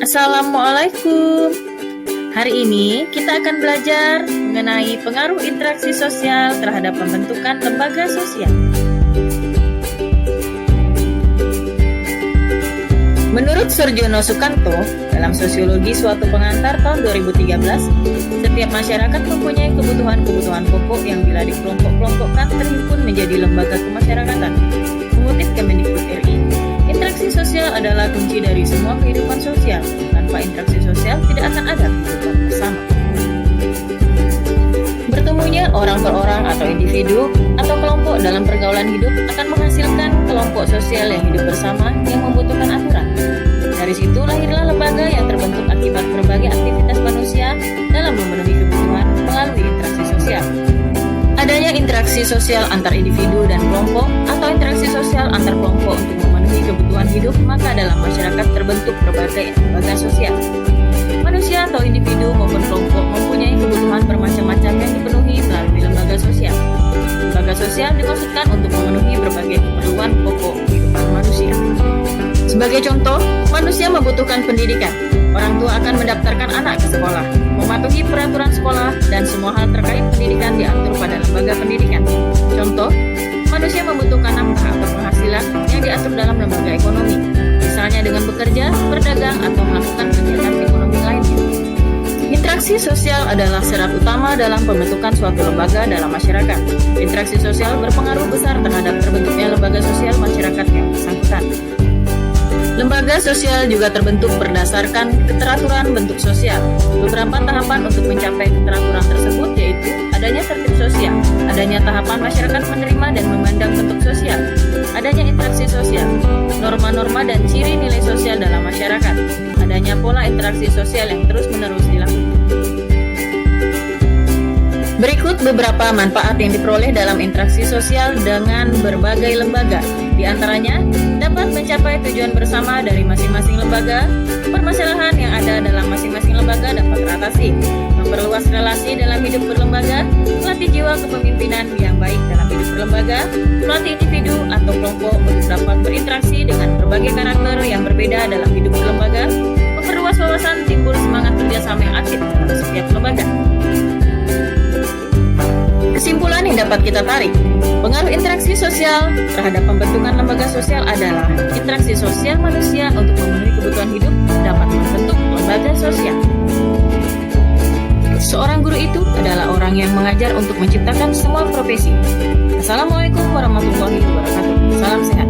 Assalamualaikum. Hari ini kita akan belajar mengenai pengaruh interaksi sosial terhadap pembentukan lembaga sosial. Menurut Surjono Sukanto, dalam Sosiologi Suatu Pengantar tahun 2013, setiap masyarakat mempunyai kebutuhan-kebutuhan pokok yang bila dikelompok-kelompokkan terhimpun menjadi lembaga kemasyarakatan. Mengutip Kemendikbud RI, interaksi sosial adalah kunci dari semua kehidupan sosial. Tanpa interaksi sosial tidak akan ada kehidupan bersama. Bertemunya orang per orang atau individu atau kelompok dalam pergaulan hidup akan menghasilkan kelompok sosial yang hidup bersama yang membutuhkan aturan. Dari situ lahirlah lembaga yang terbentuk akibat berbagai aktivitas manusia dalam memenuhi kebutuhan melalui interaksi sosial. Adanya interaksi sosial antar individu dan kelompok atau interaksi sosial antar kelompok untuk memenuhi kebutuhan hidup, maka dalam masyarakat terbentuk berbagai lembaga sosial. Manusia atau individu maupun kelompok mempunyai kebutuhan bermacam-macam yang dipenuhi melalui lembaga sosial. Lembaga sosial dimaksudkan untuk memenuhi berbagai keperluan pokok kehidupan manusia. Sebagai contoh, manusia membutuhkan pendidikan. Orang tua akan mendaftarkan anak ke sekolah, mematuhi peraturan sekolah, dan semua hal terkait pendidikan diatur pada lembaga pendidikan. Contoh, manusia membutuhkan nafkah atau penghasilan yang diatur dalam lembaga ekonomi, misalnya dengan bekerja, berdagang, atau melakukan kegiatan ekonomi lainnya. Interaksi sosial adalah syarat utama dalam pembentukan suatu lembaga dalam masyarakat. Interaksi sosial berpengaruh besar terhadap terbentuknya lembaga sosial masyarakat yang bersangkutan. Lembaga sosial juga terbentuk berdasarkan keteraturan bentuk sosial. Beberapa tahapan untuk mencapai keteraturan tersebut yaitu adanya tertib sosial, adanya tahapan masyarakat menerima dan memandang bentuk sosial, adanya interaksi sosial, norma-norma dan ciri nilai sosial dalam masyarakat, adanya pola interaksi sosial yang terus-menerus dilakukan. Berikut beberapa manfaat yang diperoleh dalam interaksi sosial dengan berbagai lembaga. Di antaranya, dapat mencapai tujuan bersama dari masing-masing lembaga, permasalahan yang ada dalam masing-masing lembaga dapat teratasi, memperluas relasi dalam hidup berlembaga, melatih jiwa kepemimpinan yang baik dalam hidup berlembaga, melatih individu atau kelompok untuk dapat berinteraksi dengan berbagai karakter yang berbeda dalam hidup berlembaga, memperluas wawasan, timbul semangat kerjasama yang aktif dalam setiap lembaga. Kesimpulan yang dapat kita tarik, pengaruh interaksi sosial terhadap pembentukan lembaga sosial adalah interaksi sosial manusia untuk memenuhi kebutuhan hidup dapat membentuk lembaga sosial. Seorang guru itu adalah orang yang mengajar untuk menciptakan semua profesi. Assalamualaikum warahmatullahi wabarakatuh. Salam sehat.